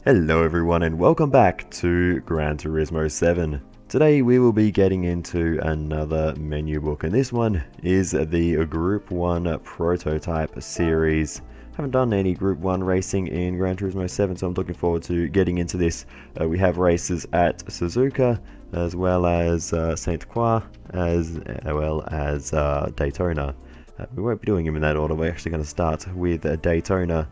Hello everyone and welcome back to Gran Turismo 7. Today we will be getting into another menu book, and this one is the Group 1 Prototype series. Haven't done any Group 1 racing in Gran Turismo 7, so I'm looking forward to getting into this. We have races at Suzuka, as well as Saint Croix, as well as Daytona. We won't be doing them in that order. We're actually going to start with Daytona.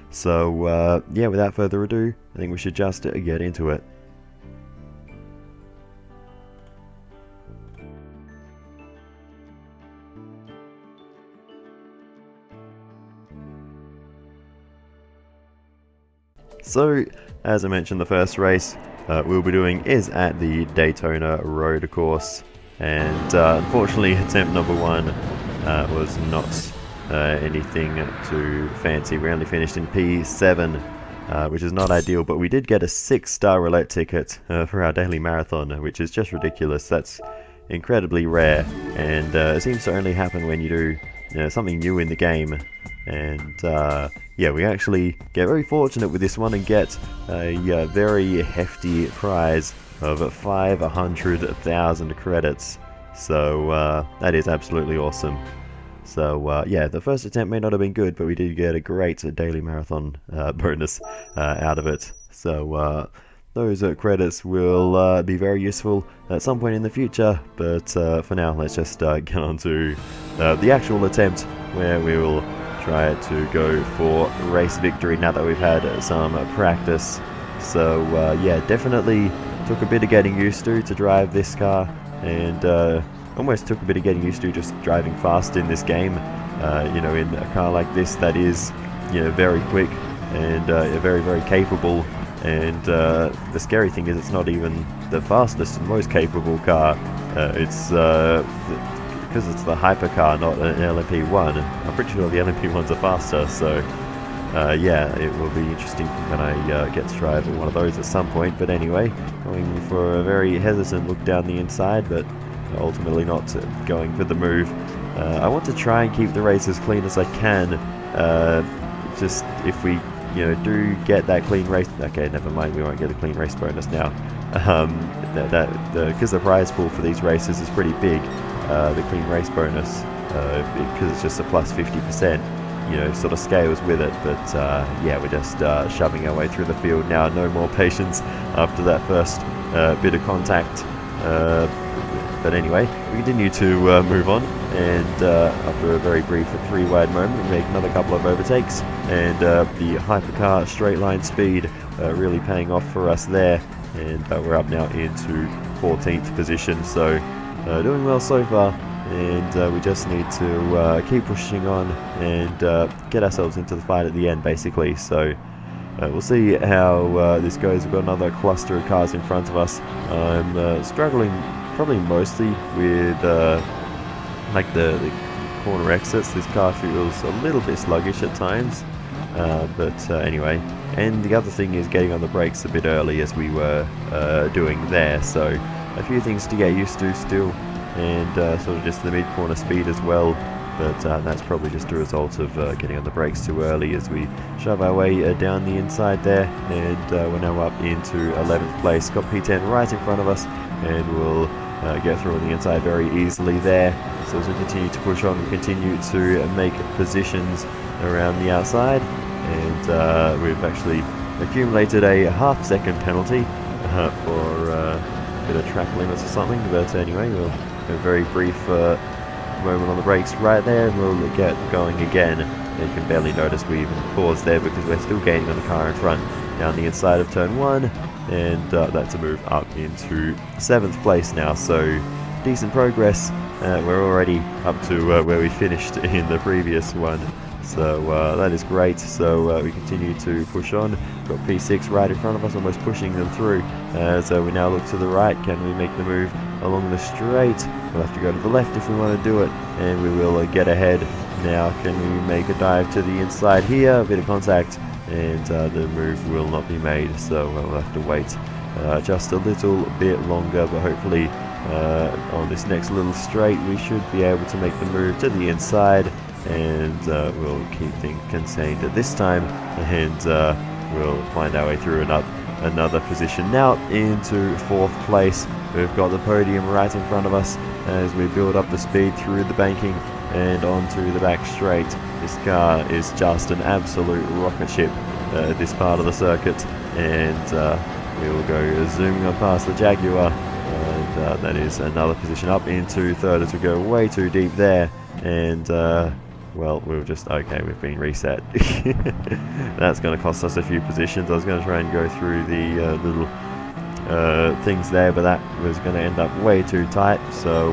So yeah, without further ado, I think we should just get into it. So, as I mentioned, the first race we'll be doing is at the Daytona Road Course, and unfortunately attempt number 1 was not anything too fancy. We only finished in P7, which is not ideal, but we did get a 6-star roulette ticket for our daily marathon, which is just ridiculous. That's incredibly rare, and it seems to only happen when you do something new in the game. And yeah, we actually get very fortunate with this one and get a very hefty prize of 500,000 credits. So that is absolutely awesome. So yeah, the first attempt may not have been good, but we did get a great daily marathon bonus out of it. So those credits will be very useful at some point in the future, but for now let's just get on to the actual attempt, where we will try to go for race victory now that we've had some practice. So yeah, definitely took a bit of getting used to drive this car, and almost took a bit of getting used to just driving fast in this game. You know, in a car like this that is, you know, very quick and very capable. And the scary thing is, it's not even the fastest and most capable car. It's because it's the hypercar, not an LMP1. I'm pretty sure the LMP1s are faster. So yeah, it will be interesting when I get to drive one of those at some point. But anyway, going for a very hesitant look down the inside, but ultimately not going for the move. I want to try and keep the race as clean as I can. Just if we, you know, do get that clean race. Okay, never mind. We won't get a clean race bonus now. Because the prize pool for these races is pretty big. The clean race bonus, because it's just a plus 50%, you know, sort of scales with it. But yeah, we're just shoving our way through the field now. No more patience after that first bit of contact. But anyway, we continue to move on, and after a very brief 3-wide moment, we make another couple of overtakes, and the hypercar straight line speed really paying off for us there, and we're up now into 14th position. So doing well so far, and we just need to keep pushing on and get ourselves into the fight at the end, basically. So we'll see how this goes. We've got another cluster of cars in front of us. I'm struggling probably mostly with like the corner exits. This car feels a little bit sluggish at times, but anyway. And the other thing is getting on the brakes a bit early, as we were doing there. So a few things to get used to still, and sort of just the mid-corner speed as well. But that's probably just a result of getting on the brakes too early as we shove our way down the inside there. And we're now up into 11th place. Got P10 right in front of us, and we'll get through on the inside very easily there. So as we continue to push on, we continue to make positions around the outside, and we've actually accumulated a half-second penalty for a bit of track limits or something. But anyway, we'll have a very brief moment on the brakes right there, and we'll get going again. And you can barely notice we even paused there, because we're still gaining on the car in front down the inside of turn 1, and that's a move up into 7th place now. So decent progress. We're already up to where we finished in the previous one, so that is great. So we continue to push on. Got P6 right in front of us, almost pushing them through. So we now look to the right. Can we make the move along the straight? We'll have to go to the left if we want to do it, and we will get ahead now. Can we make a dive to the inside here? A bit of contact, and the move will not be made, so we'll have to wait just a little bit longer. But hopefully on this next little straight we should be able to make the move to the inside, and we'll keep things contained at this time, and we'll find our way through and up another position. Now into 4th place. We've got the podium right in front of us as we build up the speed through the banking and onto the back straight. This car is just an absolute rocket ship at this part of the circuit, and we will go zooming on past the Jaguar, and that is another position up into 3rd as we go way too deep there, and well, we'll just, okay, we've been reset. That's going to cost us a few positions. I was going to try and go through the little things there, but that was going to end up way too tight. So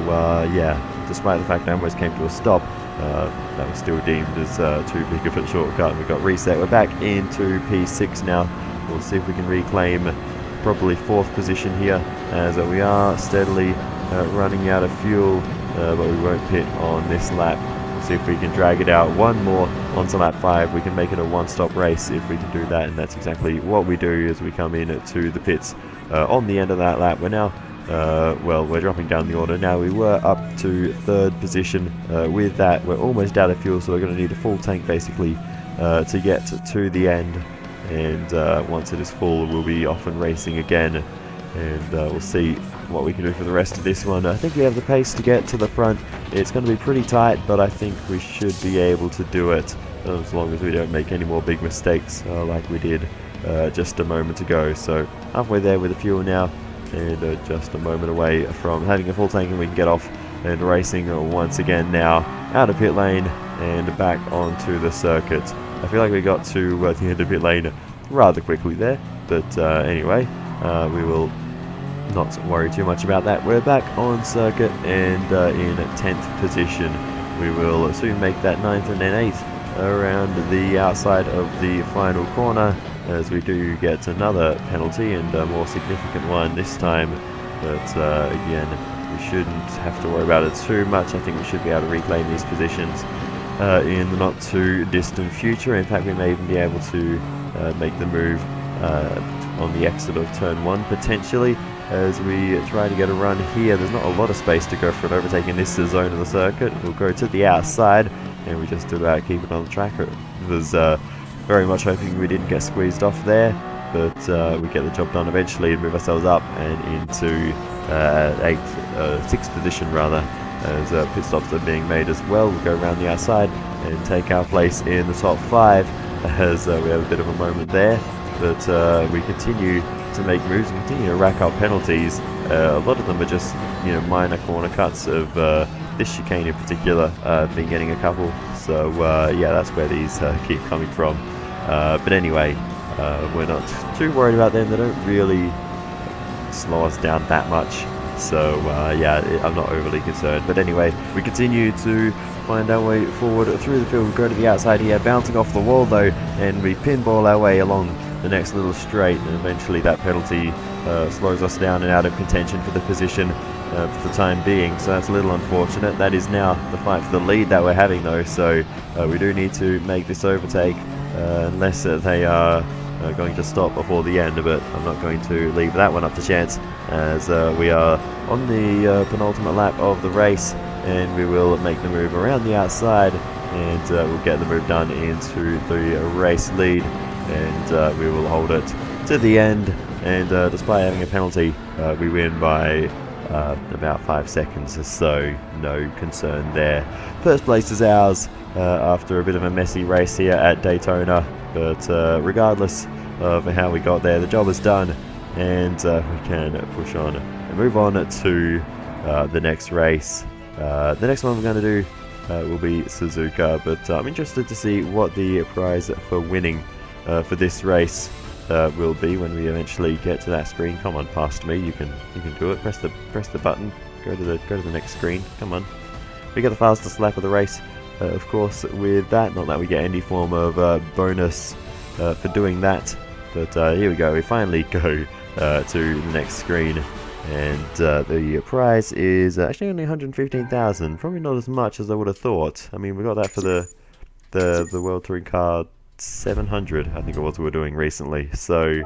yeah, despite the fact I almost came to a stop, that was still deemed as too big of a shortcut. We got reset. We're back into P6 now. We'll see if we can reclaim probably 4th position here, as we are steadily running out of fuel, but we won't pit on this lap. See if we can drag it out one more onto lap 5. We can make it a one-stop race if we can do that, and that's exactly what we do as we come in to the pits on the end of that lap. We're now, well, we're dropping down the order now. We were up to 3rd position. With that, we're almost out of fuel, so we're going to need a full tank basically to get to the end. And once it is full, we'll be off and racing again, and we'll see what we can do for the rest of this one. I think we have the pace to get to the front. It's going to be pretty tight, but I think we should be able to do it as long as we don't make any more big mistakes like we did just a moment ago. So halfway there with the fuel now, and just a moment away from having a full tank, and we can get off and racing once again now, out of pit lane and back onto the circuit. I feel like we got to the end of pit lane rather quickly there, but anyway, we will not worry too much about that. We're back on circuit and in 10th position. We will soon make that 9th and then 8th around the outside of the final corner, as we do get another penalty, and a more significant one this time. But again, we shouldn't have to worry about it too much. I think we should be able to reclaim these positions in the not too distant future. In fact, we may even be able to make the move on the exit of turn 1 potentially, as we try to get a run here. There's not a lot of space to go for an overtake in this zone of the circuit. We'll go to the outside, and we just about keep it on the track. It was very much hoping we didn't get squeezed off there, but we get the job done eventually and move ourselves up and into 6th position rather, as pit stops are being made as well. We'll go around the outside and take our place in the top 5, as we have a bit of a moment there, but we continue to make moves and continue to rack up penalties. A lot of them are just, you know, minor corner cuts of this chicane in particular. Been getting a couple, so yeah, that's where these keep coming from. But anyway, we're not too worried about them. They don't really slow us down that much, so yeah, I'm not overly concerned. But anyway, we continue to find our way forward through the field. We go to the outside here, bouncing off the wall though, and we pinball our way along the next little straight, and eventually that penalty slows us down and out of contention for the position for the time being, so that's a little unfortunate. That is now the fight for the lead that we're having though, so we do need to make this overtake unless they are going to stop before the end, but I'm not going to leave that one up to chance, as we are on the penultimate lap of the race, and we will make the move around the outside, and we'll get the move done into the race lead, and we will hold it to the end, and despite having a penalty, we win by about 5 seconds, so no concern there. First place is ours after a bit of a messy race here at Daytona, but regardless of how we got there, the job is done, and we can push on and move on to the next race. The next one we're going to do will be Suzuka, but I'm interested to see what the prize for winning for this race will be when we eventually get to that screen. Come on, past me. You can do it. Press the button. Go to the next screen. Come on. We get the fastest lap of the race, of course. With that, not that we get any form of bonus for doing that, but here we go. We finally go to the next screen, and the prize is actually only 115,000. Probably not as much as I would have thought. I mean, we got that for the World Touring Car 700, I think it was, we were doing recently. So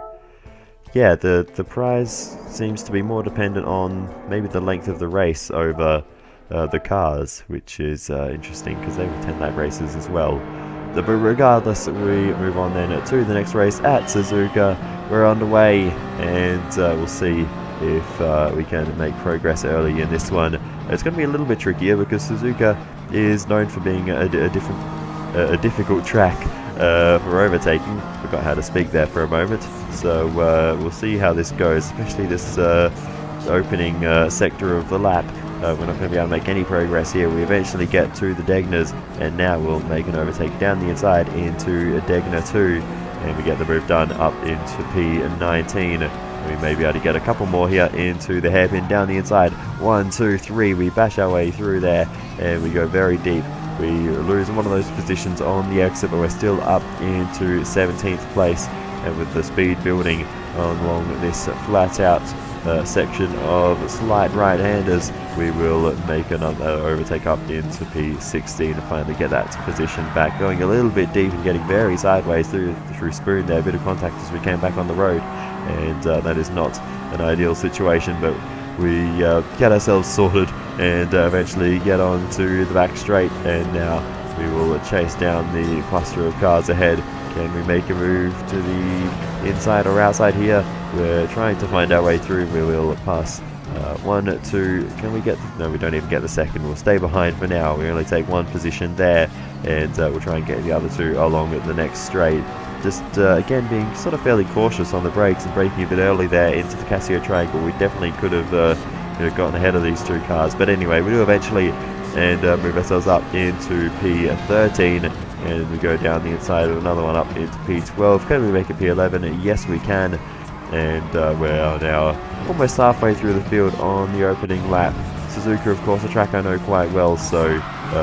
yeah, the prize seems to be more dependent on maybe the length of the race over the cars, which is interesting because they were 10 lap races as well. But regardless, we move on then to the next race at Suzuka. We're underway, and we'll see if we can make progress early in this one. It's going to be a little bit trickier because Suzuka is known for being a difficult track for overtaking. Forgot how to speak there for a moment. So we'll see how this goes, especially this opening sector of the lap. We're not going to be able to make any progress here. We eventually get to the Degners, and now we'll make an overtake down the inside into Degner 2, and we get the move done up into P19. We may be able to get a couple more here into the hairpin down the inside. 1, 2, 3. We bash our way through there, and we go very deep. We lose one of those positions on the exit, but we're still up into 17th place. And with the speed building along this flat out section of slight right-handers, we will make another overtake up into P16 and finally get that position back. Going a little bit deep and getting very sideways through Spoon there. A bit of contact as we came back on the road, and that is not an ideal situation, but we get ourselves sorted and eventually get on to the back straight, and now we will chase down the cluster of cars ahead. Can we make a move to the inside or outside here? We're trying to find our way through. We will pass 1, 2. Can we get... No, we don't even get the second. We'll stay behind for now. We only take one position there, and we'll try and get the other two along at the next straight. Just, again, being sort of fairly cautious on the brakes and braking a bit early there into the Casio Triangle. We definitely could have gotten ahead of these two cars. But anyway, we do eventually and move ourselves up into P13. And we go down the inside of another one up into P12. Can we make it P11? Yes, we can. And we're now almost halfway through the field on the opening lap. Suzuka, of course, a track I know quite well, so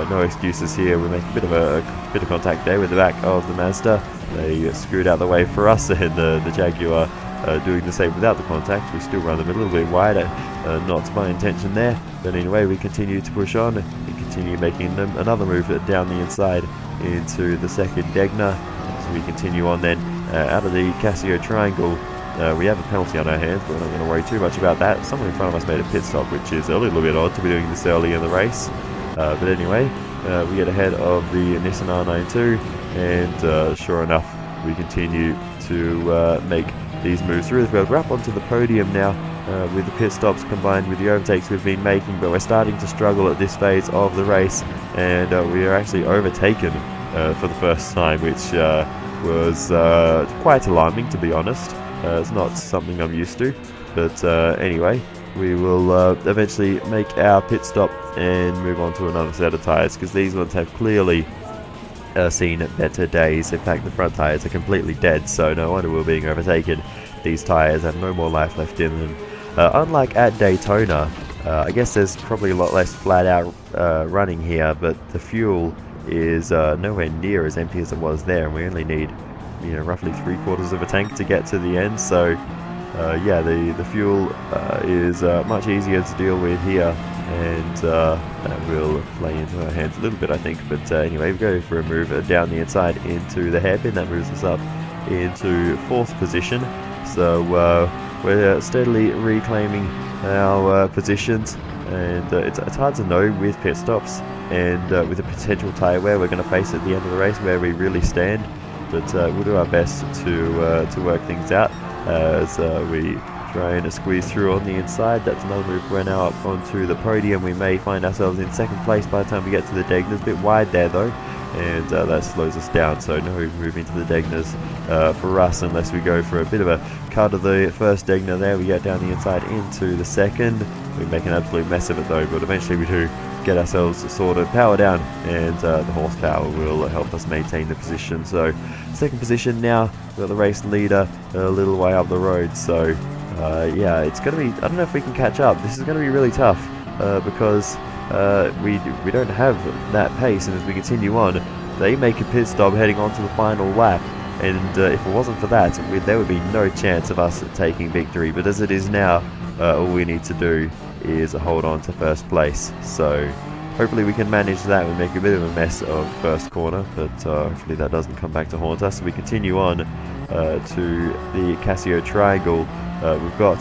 no excuses here. We make a bit of contact there with the back of the Mazda. They screwed out the way for us, and the Jaguar doing the same without the contact. We still run them a little bit wider, not my intention there. But anyway, we continue to push on and continue making them another move down the inside into the second Degner. So we continue on then out of the Casio Triangle. We have a penalty on our hands, but we're not going to worry too much about that. Someone in front of us made a pit stop, which is a little bit odd to be doing this early in the race. But anyway, we get ahead of the Nissan R92, and sure enough, we continue to make these moves through the field. We're up onto the podium now with the pit stops combined with the overtakes we've been making, but we're starting to struggle at this phase of the race, and we are actually overtaken for the first time, which was quite alarming, to be honest. It's not something I'm used to, but anyway, we will eventually make our pit stop and move on to another set of tyres, because these ones have clearly seen better days. In fact, the front tyres are completely dead, so no wonder we're being overtaken. These tyres have no more life left in them. Unlike at Daytona, I guess there's probably a lot less flat out running here, but the fuel is nowhere near as empty as it was there, and we only need roughly 3/4 of a tank to get to the end. So yeah, the fuel is much easier to deal with here, and that will play into our hands a little bit, I think. But anyway, we go for a move down the inside into the hairpin. That moves us up into 4th position. So we're steadily reclaiming our positions, and it's hard to know with pit stops and with the potential tyre wear we're going to face at the end of the race where we really stand. But we'll do our best to work things out as we try and squeeze through on the inside. That's another move. We're now up onto the podium. We may find ourselves in 2nd place by the time we get to the Degners. A bit wide there though, and that slows us down, so no move into the Degners for us unless we go for a bit of a cut of the first Degner there. We get down the inside into the second. We make an absolute mess of it though, but eventually we do get ourselves sorted, power down, and the horsepower will help us maintain the position. So 2nd position now. We've got the race leader a little way up the road, so yeah, it's going to be, I don't know if we can catch up. This is going to be really tough because we don't have that pace, and as we continue on, they make a pit stop heading on to the final lap, and if it wasn't for that, there would be no chance of us taking victory. But as it is now, all we need to do is hold on to 1st place. So hopefully we can manage that. We make a bit of a mess of 1st corner, but hopefully that doesn't come back to haunt us. So we continue on to the Casio Triangle. We've got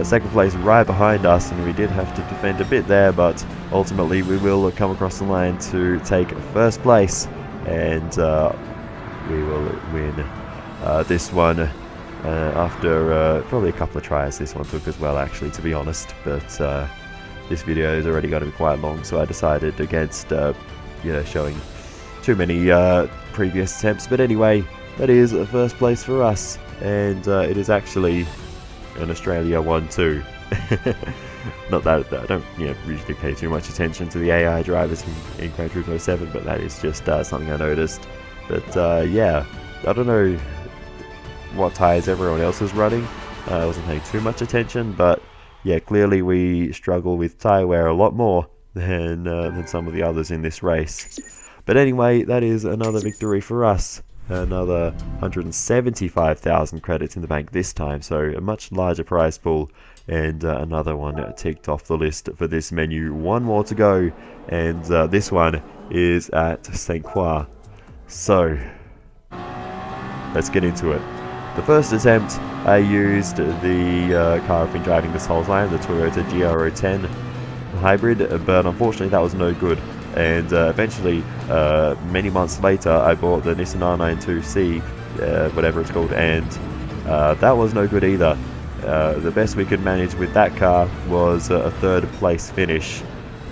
2nd place right behind us, and we did have to defend a bit there, but ultimately we will come across the line to take 1st place. and we will win this one after probably a couple of tries. This one took as well, actually, to be honest, but this video is already going to be quite long, so I decided against showing too many previous attempts. But anyway, that is the first place for us, and it is actually an Australia 1-2. Not that I don't usually pay too much attention to the AI drivers in Gran Turismo 7, but that is just something I noticed. But yeah, I don't know what tyres everyone else is running. I wasn't paying too much attention, but yeah, clearly we struggle with tyre wear a lot more than some of the others in this race. But anyway, that is another victory for us. Another 175,000 credits in the bank this time, so a much larger prize pool, and another one ticked off the list for this menu. One more to go, and this one is at St. Croix. So let's get into it. The first attempt, I used the car I've been driving this whole time, the Toyota GR010 hybrid, but unfortunately that was no good. And eventually, many months later, I bought the Nissan R92C, whatever it's called, and that was no good either. The best we could manage with that car was a third place finish.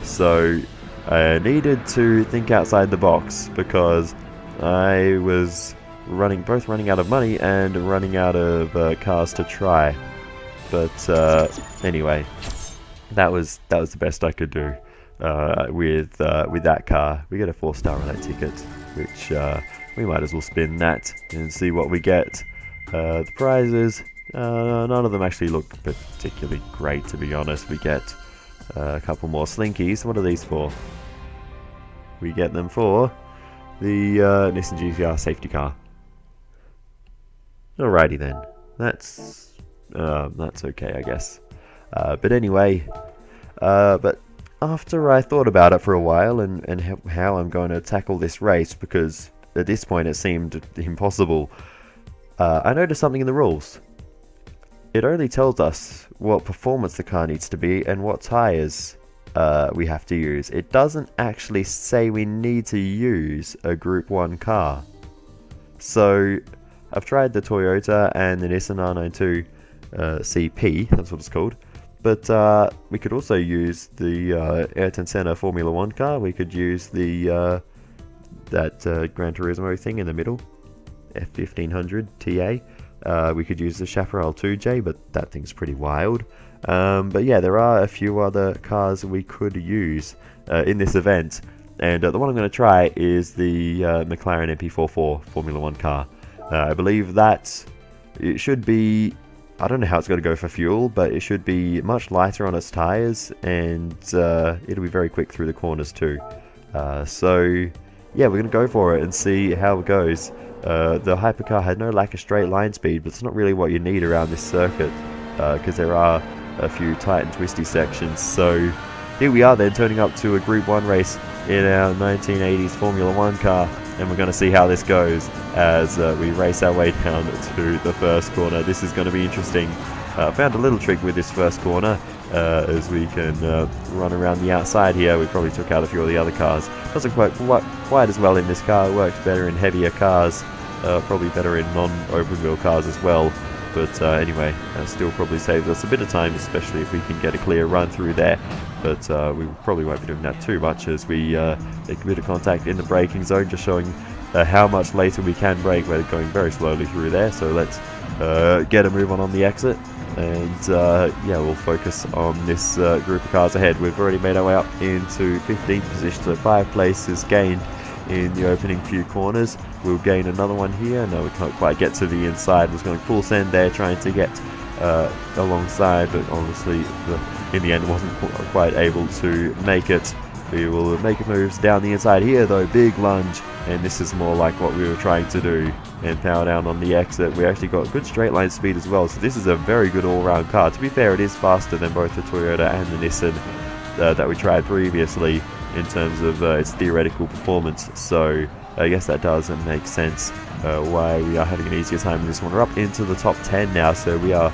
So I needed to think outside the box, because I was both running out of money and running out of cars to try. But anyway, that was the best I could do. With that car. We get a 4-star on that ticket, which we might as well spin that and see what we get. The prizes, none of them actually look particularly great, to be honest. We get a couple more slinkies. What are these for? We get them for the Nissan GTR safety car. Alrighty then, that's okay, I guess. But anyway, but after I thought about it for a while and how I'm going to tackle this race, because at this point it seemed impossible, I noticed something in the rules. It only tells us what performance the car needs to be and what tyres we have to use. It doesn't actually say we need to use a Group 1 car. So I've tried the Toyota and the Nissan R92 CP, that's what it's called. But we could also use the Ayrton Senna Formula 1 car. We could use the that Gran Turismo thing in the middle, F1500 TA. We could use the Chaparral 2J, but that thing's pretty wild. But yeah, there are a few other cars we could use in this event. And the one I'm going to try is the McLaren MP44 Formula 1 car. I believe that it should be... I don't know how it's going to go for fuel, but it should be much lighter on its tyres, and it'll be very quick through the corners too. So yeah, we're going to go for it and see how it goes. The hypercar had no lack of straight line speed, but it's not really what you need around this circuit, because there are a few tight and twisty sections. So here we are then, turning up to a Group 1 race in our 1980s Formula 1 car, and we're going to see how this goes as we race our way down to the first corner. This is going to be interesting. I found a little trick with this first corner, as we can run around the outside here. We probably took out a few of the other cars. Doesn't work quite as well in this car. It works better in heavier cars, probably better in non-open wheel cars as well. But anyway, that still probably saves us a bit of time, especially if we can get a clear run through there. But we probably won't be doing that too much, as we make a bit of contact in the braking zone, just showing how much later we can brake. We're going very slowly through there, so let's get a move on the exit. And yeah, we'll focus on this group of cars ahead. We've already made our way up into 15th position, so 5 places gained in the opening few corners. We'll gain another one here. No, we can't quite get to the inside. Was going full send there, trying to get alongside, but obviously in the end wasn't quite able to make it. We will make moves down the inside here though, big lunge, and this is more like what we were trying to do, and power down on the exit. We actually got good straight line speed as well, so this is a very good all-round car. To be fair, it is faster than both the Toyota and the Nissan that we tried previously in terms of its theoretical performance, so I guess that does make sense why we are having an easier time in this one. We're up into the top 10 now, so we are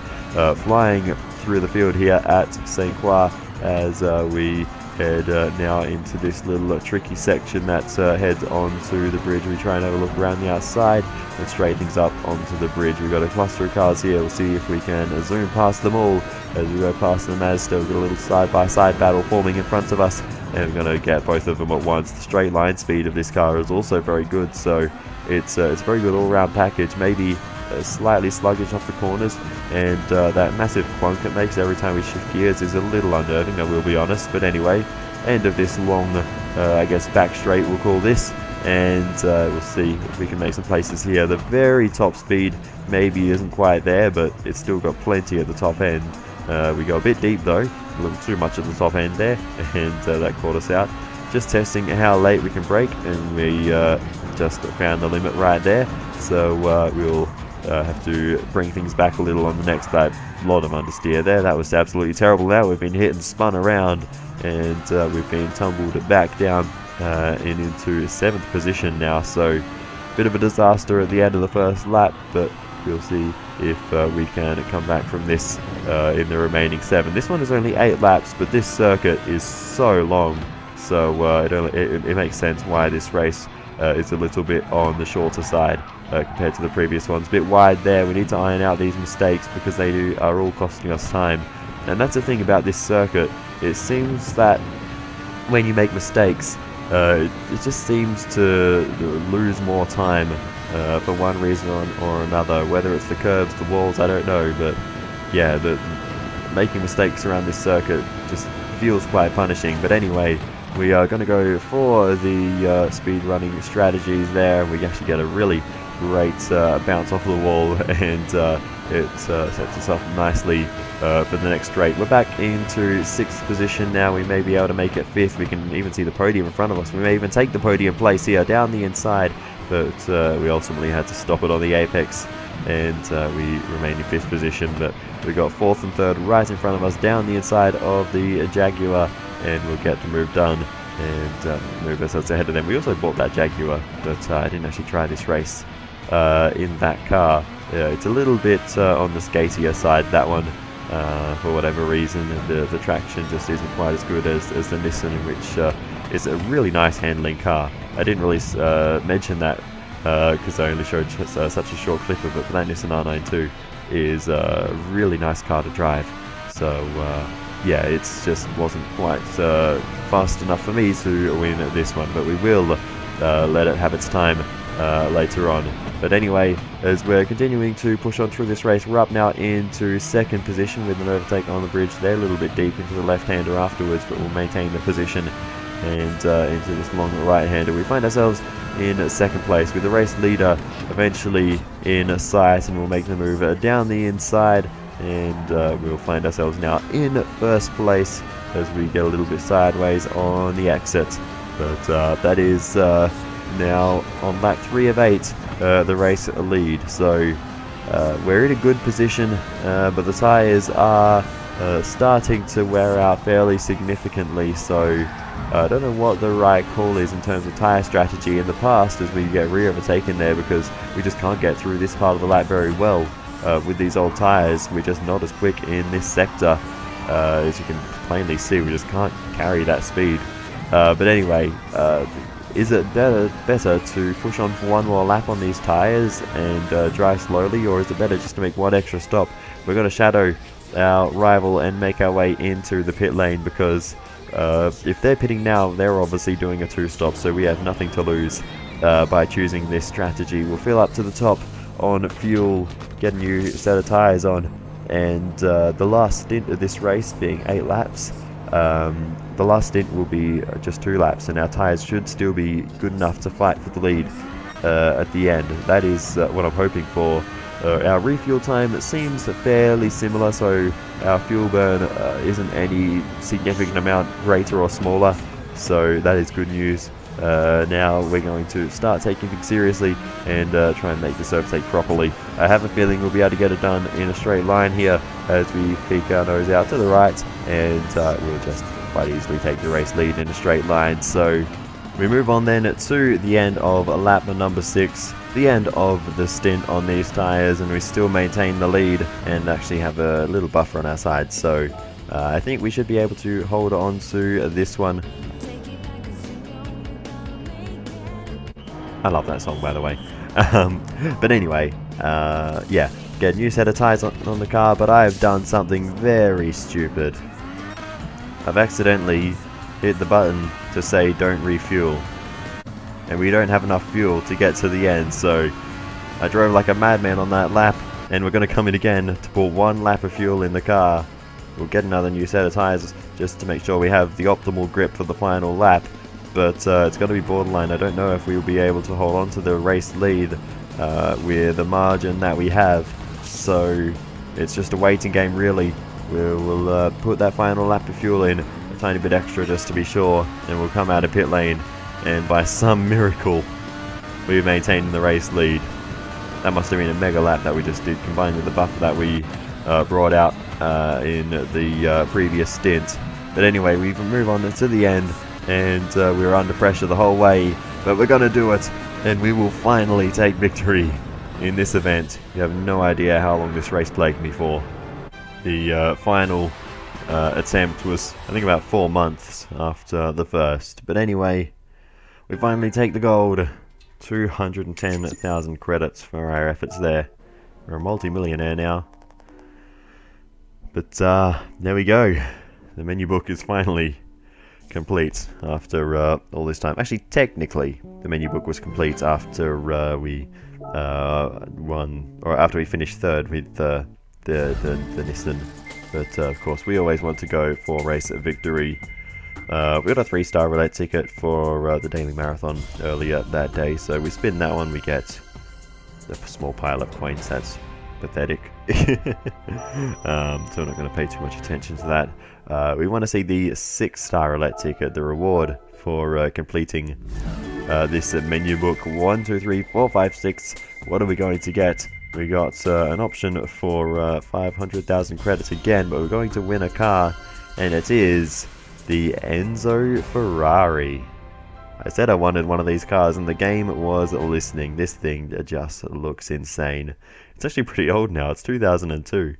flying through the field here at St. Croix as we head now into this little tricky section that heads onto the bridge. We try and have a look around the outside and straight things up onto the bridge. We've got a cluster of cars here. We'll see if we can zoom past them all as we go past the Mazda. We've got a little side-by-side battle forming in front of us, and we're going to get both of them at once. The straight line speed of this car is also very good, so it's a very good all-round package. Maybe slightly sluggish off the corners, and that massive clunk it makes every time we shift gears is a little unnerving, I will be honest. But anyway, end of this long, I guess, back straight we'll call this, and we'll see if we can make some places here. The very top speed maybe isn't quite there, but it's still got plenty at the top end. We go a bit deep though, a little too much at the top end there, and that caught us out. Just testing how late we can brake, and we just found the limit right there, so we'll have to bring things back a little on the next lap. A lot of understeer there. That was absolutely terrible. Now we've been hit and spun around, and we've been tumbled back down into 7th position now, so bit of a disaster at the end of the first lap, but we'll see if we can come back from this in the remaining 7. This one is only 8 laps, but this circuit is so long, so it makes sense why this race is a little bit on the shorter side compared to the previous ones. A bit wide there. We need to iron out these mistakes because they are all costing us time, and that's the thing about this circuit. It seems that when you make mistakes, it just seems to lose more time for one reason or another, whether it's the curbs, the walls, I don't know, but yeah, making mistakes around this circuit just feels quite punishing. But anyway, we are going to go for the speed running strategies there. We actually get a really great bounce off the wall, and it sets us up nicely for the next straight. We're back into 6th position now. We may be able to make it 5th. We can even see the podium in front of us. We may even take the podium place here down the inside, but we ultimately had to stop it on the apex, and we remain in 5th position. But we got 4th and 3rd right in front of us down the inside of the Jaguar, and we'll get the move done and move ourselves ahead of them. We also bought that Jaguar, but I didn't actually try this race in that car. It's a little bit on the skatier side, that one, for whatever reason. The traction just isn't quite as good as the Nissan, which is a really nice handling car. I didn't really mention that because I only showed such a short clip of it, but that Nissan R92 is a really nice car to drive. So yeah, it just wasn't quite fast enough for me to win this one, but we will let it have its time later on. But anyway, as we're continuing to push on through this race, we're up now into 2nd position with an overtake on the bridge there, a little bit deep into the left-hander afterwards, but we'll maintain the position, and into this long right-hander. We find ourselves in 2nd place with the race leader eventually in sight, and we'll make the move down the inside, and we'll find ourselves now in 1st place as we get a little bit sideways on the exit. But that is now on lap 3 of 8, the race lead. So we're in a good position, but the tyres are starting to wear out fairly significantly, so I don't know what the right call is in terms of tyre strategy in the past as we get re-overtaken there, because we just can't get through this part of the lap very well with these old tyres. We're just not as quick in this sector. As you can plainly see, we just can't carry that speed. But anyway, is it better to push on for one more lap on these tyres and drive slowly, or is it better just to make one extra stop? We're going to shadow our rival and make our way into the pit lane, because if they're pitting now, they're obviously doing a 2-stop, so we have nothing to lose by choosing this strategy. We'll fill up to the top on fuel, get a new set of tyres on, and the last stint of this race being 8 laps, the last stint will be just 2 laps, and our tyres should still be good enough to fight for the lead at the end. That is what I'm hoping for. Our refuel time seems fairly similar, so our fuel burn isn't any significant amount greater or smaller, so that is good news. Now we're going to start taking things seriously and try and make this overtake properly. I have a feeling we'll be able to get it done in a straight line here as we peek our nose out to the right, and we'll just quite easily take the race lead in a straight line. So we move on then to the end of lap number 6, the end of the stint on these tyres, and we still maintain the lead and actually have a little buffer on our side. So I think we should be able to hold on to this one. I love that song, by the way. But anyway, yeah, get a new set of tyres on the car, but I have done something very stupid. I've accidentally hit the button to say don't refuel, and we don't have enough fuel to get to the end, so I drove like a madman on that lap, and we're going to come in again to put 1 lap of fuel in the car. We'll get another new set of tyres just to make sure we have the optimal grip for the final lap. But it's going to be borderline. I don't know if we'll be able to hold on to the race lead with the margin that we have. So it's just a waiting game, really. We'll put that final lap of fuel in, a tiny bit extra just to be sure, and we'll come out of pit lane. And by some miracle, we've maintained the race lead. That must have been a mega lap that we just did, combined with the buffer that we brought out in the previous stint. But anyway, we move on to the end. And we were under pressure the whole way, but we're going to do it, and we will finally take victory in this event. You have no idea how long this race plagued me for. The final attempt was, I think, about 4 months after the first. But anyway, we finally take the gold. 210,000 credits for our efforts there. We're a multi-millionaire now. But there we go. The menu book is finally complete after all this time. Actually, technically, the menu book was complete after we won, or after we finished third with the Nissan. But of course, we always want to go for race victory. We got a 3-star relay ticket for the daily marathon earlier that day, so we spin that one, we get a small pile of coins. That's pathetic. So we're not going to pay too much attention to that. We want to see the 6-star roulette ticket, the reward for completing this menu book. 1, 2, 3, 4, 5, 6. What are we going to get? We got an option for 500,000 credits again, but we're going to win a car, and it is the Enzo Ferrari. I said I wanted one of these cars, and the game was listening. This thing just looks insane. It's actually pretty old now. It's 2002.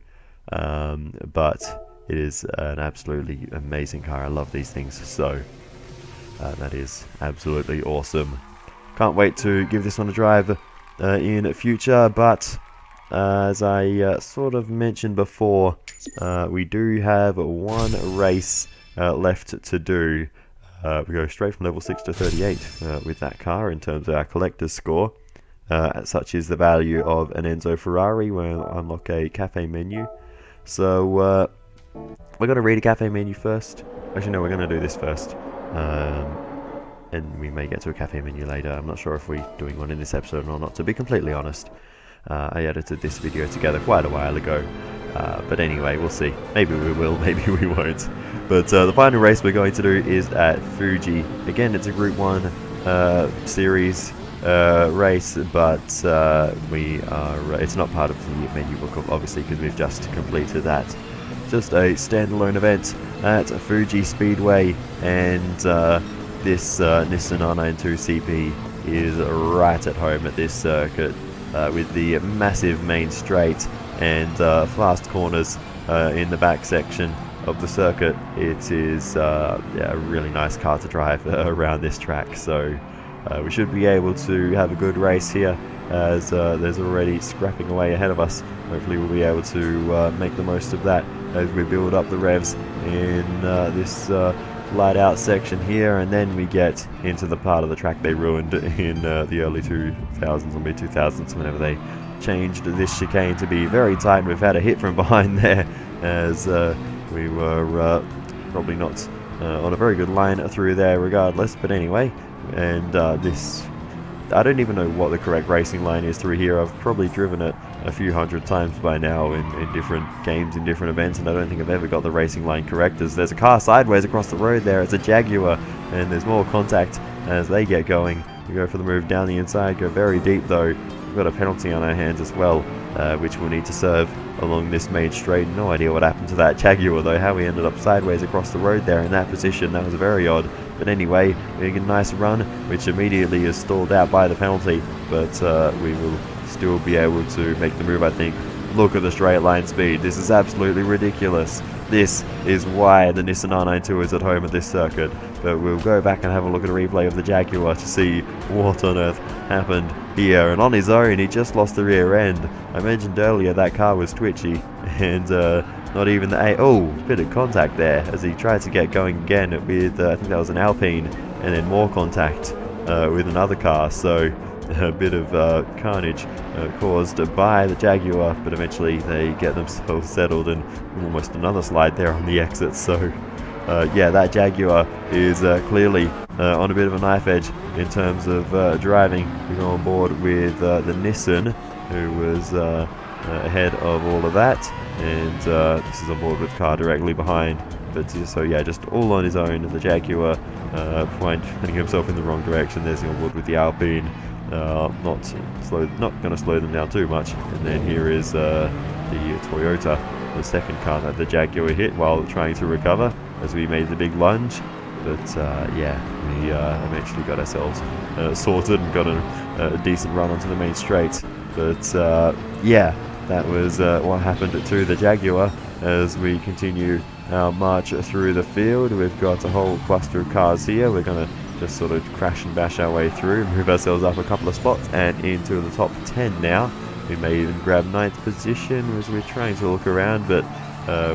But it is an absolutely amazing car. I love these things. So that is absolutely awesome. Can't wait to give this one a drive in future. But as I sort of mentioned before, we do have 1 race left to do. We go straight from level 6 to 38 with that car in terms of our collector's score. Such is the value of an Enzo Ferrari. We'll unlock a cafe menu. So we're going to read a cafe menu first. Actually, no, we're going to do this first. And we may get to a cafe menu later. I'm not sure if we're doing one in this episode or not, to be completely honest. I edited this video together quite a while ago. But anyway, we'll see. Maybe we will, maybe we won't. But the final race we're going to do is at Fuji. Again, it's a Group 1 series race, but it's not part of the menu book, obviously, because we've just completed that. Just a standalone event at Fuji Speedway, and this Nissan R92 CP is right at home at this circuit, with the massive main straight and fast corners in the back section of the circuit. It is a really nice car to drive around this track, so we should be able to have a good race here, as there's already scrapping away ahead of us. Hopefully we'll be able to make the most of that as we build up the revs in this light out section here, and then we get into the part of the track they ruined in the early 2000s or mid 2000s, whenever they changed this chicane to be very tight. We've had a hit from behind there, as we were probably not on a very good line through there regardless. But anyway, and this, I don't even know what the correct racing line is through here. I've probably driven it a few hundred times by now in different games, in different events, and I don't think I've ever got the racing line correct, as there's a car sideways across the road there. It's a Jaguar, and there's more contact as they get going. We go for the move down the inside, go very deep though. We've got a penalty on our hands as well, which we'll need to serve along this main straight. No idea what happened to that Jaguar though, how we ended up sideways across the road there in that position. That was very odd. But anyway, we get a nice run, which immediately is stalled out by the penalty, but we will still be able to make the move, I think. look at the straight line speed. This is absolutely ridiculous. This is why the Nissan R92 is at home at this circuit. But we'll go back and have a look at a replay of the Jaguar to see what on earth happened here. And on his own, he just lost the rear end. I mentioned earlier that car was twitchy, and not even the bit of contact there as he tried to get going again with I think that was an Alpine, and then more contact with another car. So a bit of carnage caused by the Jaguar, but eventually they get themselves settled, and almost another slide there on the exit. So yeah, that Jaguar is clearly on a bit of a knife edge in terms of driving. We go on board with the Nissan, who was ahead of all of that, and this is on board with the car directly behind. But so yeah, just all on his own. The Jaguar finding himself in the wrong direction. There's on board with the Alpine. Not going to slow them down too much. And then here is the Toyota, the second car that the Jaguar hit while trying to recover as we made the big lunge. But yeah, we eventually got ourselves sorted and got a decent run onto the main straight. But yeah, that was what happened to the Jaguar. As we continue our march through the field, we've got a whole cluster of cars here. We're going to just sort of crash and bash our way through, move ourselves up a couple of spots and into the top 10 now. We may even grab 9th position as we're trying to look around, but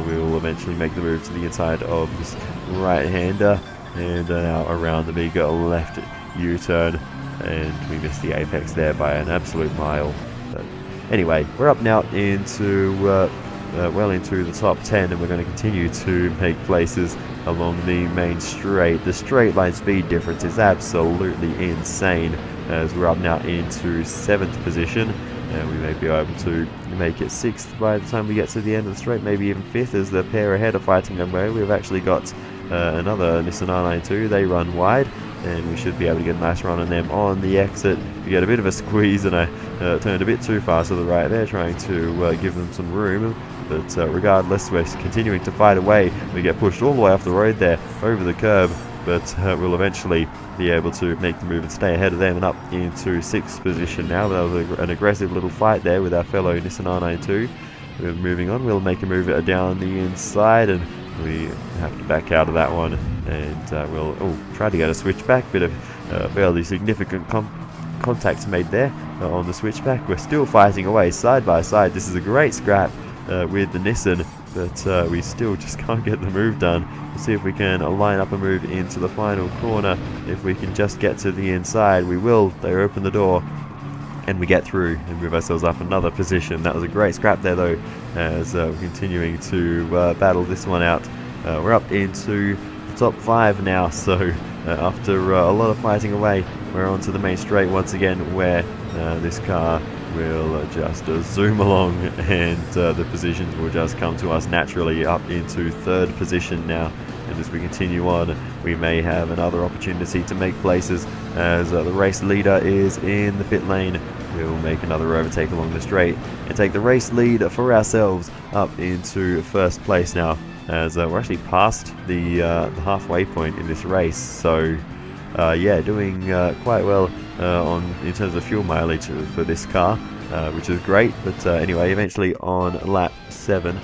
we'll eventually make the move to the inside of this right-hander, and now around the big left U-turn, and we missed the apex there by an absolute mile. But anyway, we're up now into well into the top 10, and we're going to continue to make places along the main straight. The straight line speed difference is absolutely insane, as we're up now into 7th position, and we may be able to make it 6th by the time we get to the end of the straight, maybe even 5th, as the pair ahead are fighting their way. We've actually got another Nissan R92. They run wide, and we should be able to get a nice run on them on the exit. We get a bit of a squeeze, and I turned a bit too far to the right there, trying to give them some room. But regardless, we're continuing to fight away. We get pushed all the way off the road there, over the curb, but we'll eventually be able to make the move and stay ahead of them and up into 6th position now. That was an aggressive little fight there with our fellow Nissan R92. We're moving on. We'll make a move down the inside, and we have to back out of that one, and we'll try to get a switchback. Bit of fairly significant contact made there on the switchback. We're still fighting away side by side. This is a great scrap with the Nissan, but we still just can't get the move done. We'll see if we can line up a move into the final corner. If we can just get to the inside, we will. They open the door, and we get through and move ourselves up another position. That was a great scrap there, though, as we're continuing to battle this one out. We're up into the top 5 now, so after a lot of fighting away, we're onto the main straight once again, where this car will just zoom along, and the positions will just come to us naturally, up into 3rd position now. And as we continue on, we may have another opportunity to make places, as the race leader is in the pit lane. We'll make another overtake along the straight and take the race lead for ourselves up into 1st place now, as we're actually past the halfway point in this race. So yeah, doing quite well in terms of fuel mileage for this car, which is great. But anyway, eventually on lap 7,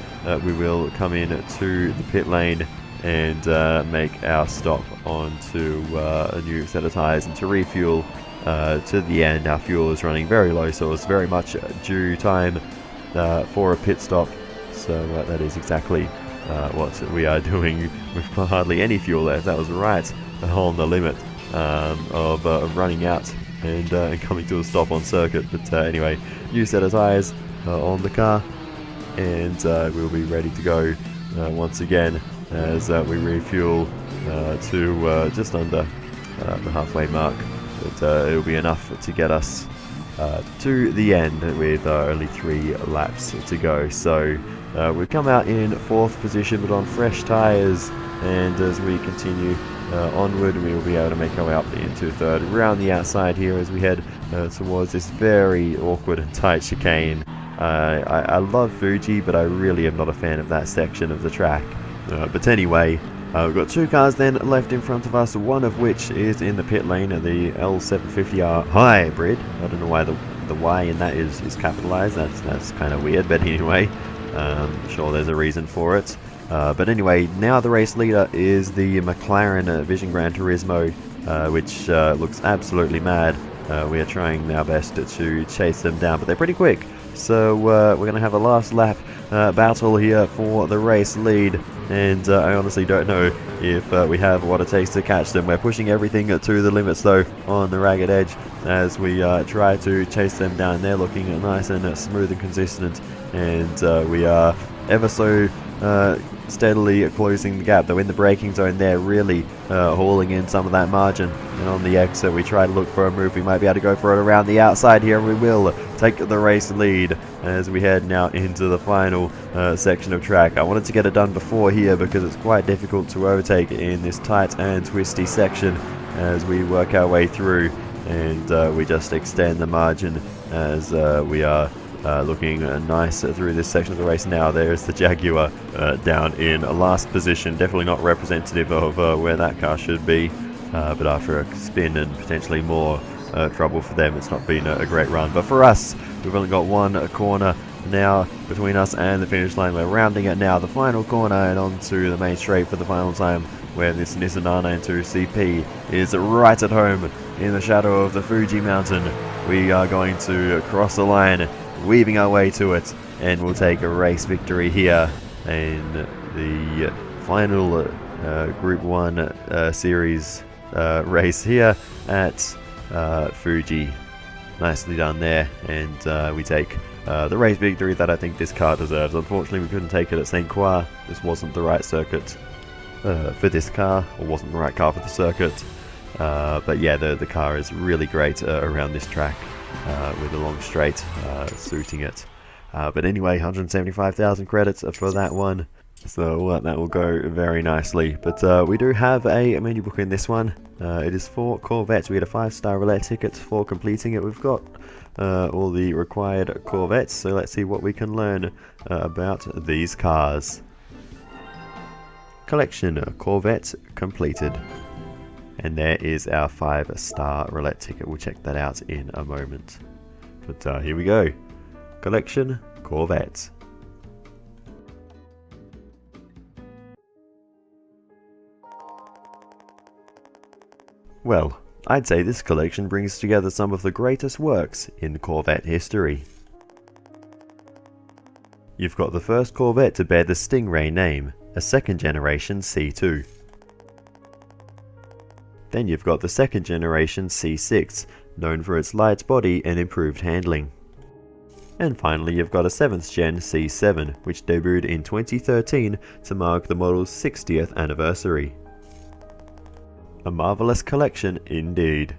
we will come in to the pit lane and make our stop onto a new set of tyres, and to refuel to the end. Our fuel is running very low, so it's very much due time for a pit stop. So that is exactly what we are doing with hardly any fuel left. That was right on the limit of running out and coming to a stop on circuit. But anyway, new set of tyres on the car, and we'll be ready to go once again as we refuel to just under the halfway mark. But it'll be enough to get us to the end with only 3 laps to go. So we've come out in 4th position, but on fresh tyres, and as we continue onward, we will be able to make our way up into 3rd around the outside here as we head towards this very awkward and tight chicane. I love Fuji, but I really am not a fan of that section of the track. But anyway, we've got 2 cars then left in front of us, one of which is in the pit lane, the L750R Hybrid. I don't know why the the Y in that is capitalized. That's kind of weird, but anyway, sure there's a reason for it. But anyway, now the race leader is the McLaren Vision Gran Turismo, which looks absolutely mad. We are trying our best to chase them down, but they're pretty quick. So we're going to have a last lap battle here for the race lead, and I honestly don't know if we have what it takes to catch them. We're pushing everything to the limits though on the ragged edge as we try to chase them down. They're looking nice and smooth and consistent, and we are ever so steadily closing the gap, though in the braking zone they're really hauling in some of that margin. And on the exit we try to look for a move. We might be able to go for it around the outside here, and we will take the race lead as we head now into the final section of track. I wanted to get it done before here because it's quite difficult to overtake in this tight and twisty section as we work our way through, and we just extend the margin as we are looking nice through this section of the race. Now there's the Jaguar down in last position, definitely not representative of where that car should be, but after a spin and potentially more trouble for them, it's not been a great run. But for us, we've only got one corner now between us and the finish line. We're rounding it now, the final corner, and onto the main straight for the final time, where this Nissan R92 CP is right at home in the shadow of the Fuji mountain. We are going to cross the line, weaving our way to it, and we'll take a race victory here in the final Group 1 series race here at Fuji. Nicely done there, and we take the race victory that I think this car deserves. Unfortunately, we couldn't take it at St. Croix. This wasn't the right circuit for this car, or wasn't the right car for the circuit. But yeah, the car is really great around this track, with a long straight suiting it. But anyway, 175,000 credits for that one, so that will go very nicely. But we do have a menu book in this one. It is for Corvettes. We get a 5-star roulette ticket for completing it. We've got all the required Corvettes, so let's see what we can learn about these cars. Collection Corvette completed. And there is our 5-star roulette ticket. We'll check that out in a moment. But here we go. Collection Corvette. Well, I'd say this collection brings together some of the greatest works in Corvette history. You've got the first Corvette to bear the Stingray name, a second generation C2. Then you've got the second generation C6, known for its light body and improved handling. And finally you've got a 7th gen C7, which debuted in 2013 to mark the model's 60th anniversary. A marvellous collection indeed.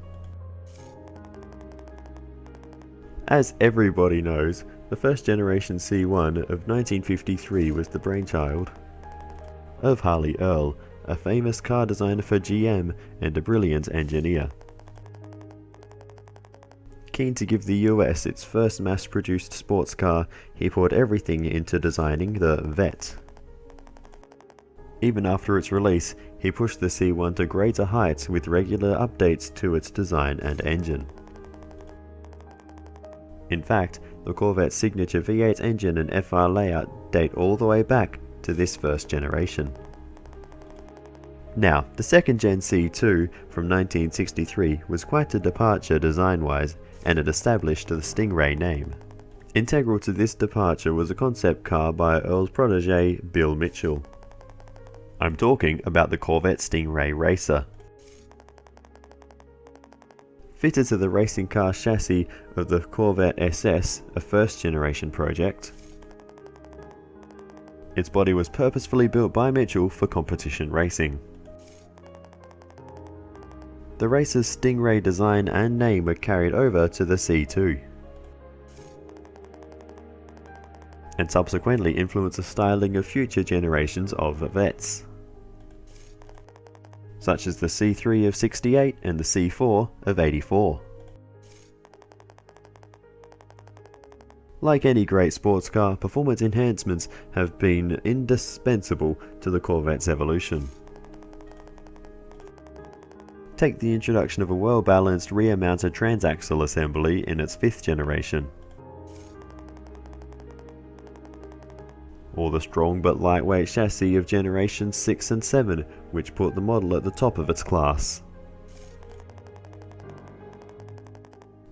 As everybody knows, the first generation C1 of 1953 was the brainchild of Harley Earl, a famous car designer for GM and a brilliant engineer. Keen to give the US its first mass-produced sports car, he poured everything into designing the Vette. Even after its release, he pushed the C1 to greater heights with regular updates to its design and engine. In fact, the Corvette's signature V8 engine and FR layout date all the way back to this first generation. Now, the second gen C2 from 1963 was quite a departure design-wise, and it established the Stingray name. Integral to this departure was a concept car by Earl's protege Bill Mitchell. I'm talking about the Corvette Stingray Racer. Fitted to the racing car chassis of the Corvette SS, a first generation project, its body was purposefully built by Mitchell for competition racing. The racer's Stingray design and name were carried over to the C2, and subsequently influenced the styling of future generations of Vettes, such as the C3 of 68 and the C4 of 84. Like any great sports car, performance enhancements have been indispensable to the Corvette's evolution. Take the introduction of a well-balanced rear-mounted transaxle assembly in its 5th generation. Or the strong but lightweight chassis of generations 6 and 7, which put the model at the top of its class.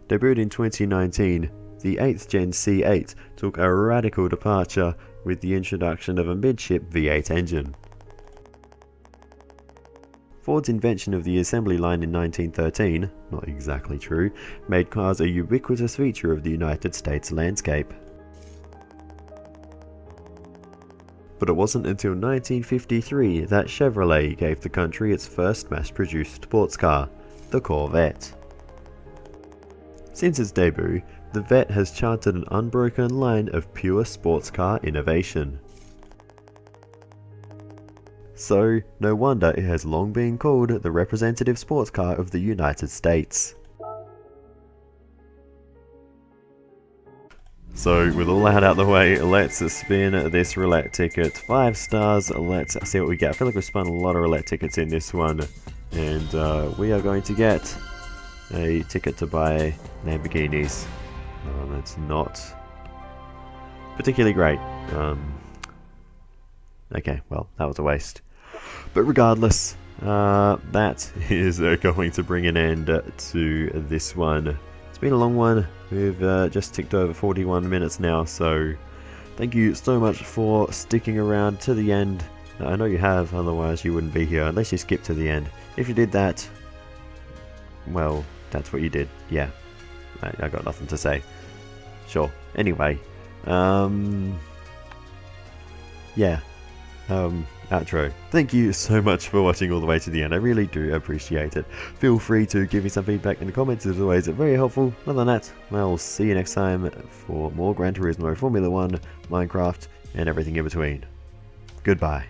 Debuted in 2019, the 8th Gen C8 took a radical departure with the introduction of a midship V8 engine. Ford's invention of the assembly line in 1913, not exactly true, made cars a ubiquitous feature of the United States landscape. But it wasn't until 1953 that Chevrolet gave the country its first mass-produced sports car, the Corvette. Since its debut, the Vette has charted an unbroken line of pure sports car innovation. So, no wonder it has long been called the representative sports car of the United States. So, with all that out of the way, let's spin this roulette ticket. 5 stars, let's see what we get. I feel like we've spun a lot of roulette tickets in this one. And we are going to get a ticket to buy Lamborghinis. That's not particularly great. Okay, well, that was a waste. But regardless, that is going to bring an end to this one. It's been a long one. We've just ticked over 41 minutes now, so thank you so much for sticking around to the end. I know you have, otherwise you wouldn't be here unless you skipped to the end. If you did that, well, that's what you did. Yeah, I got nothing to say. Sure. Anyway, yeah. Outro. Thank you so much for watching all the way to the end. I really do appreciate it. Feel free to give me some feedback in the comments. As always, it's very helpful. Other than that, I'll see you next time for more Gran Turismo, Formula 1, Minecraft, and everything in between. Goodbye.